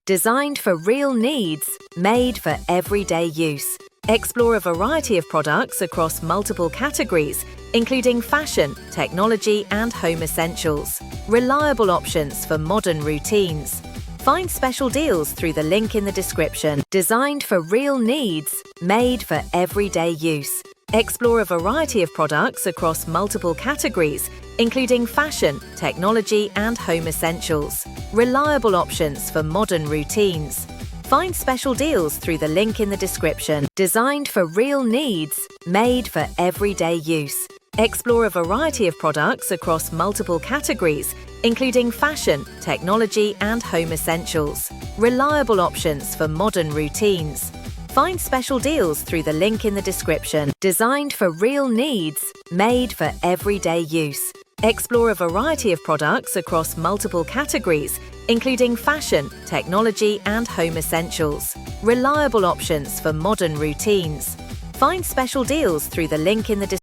Designed for real needs, made for everyday use. Explore a variety of products across multiple categories, including fashion, technology, and home essentials. Reliable options for modern routines. Find special deals through the link in the description. Designed for real needs, made for everyday use. Explore a variety of products across multiple categories, including fashion, technology, and home essentials. Reliable options for modern routines. Find special deals through the link in the description. Designed for real needs, made for everyday use. Explore a variety of products across multiple categories, including fashion, technology, and home essentials. Reliable options for modern routines. Find special deals through the link in the description. Designed for real needs, made for everyday use. Explore a variety of products across multiple categories, including fashion, technology, and home essentials. Reliable options for modern routines. Find special deals through the link in the description.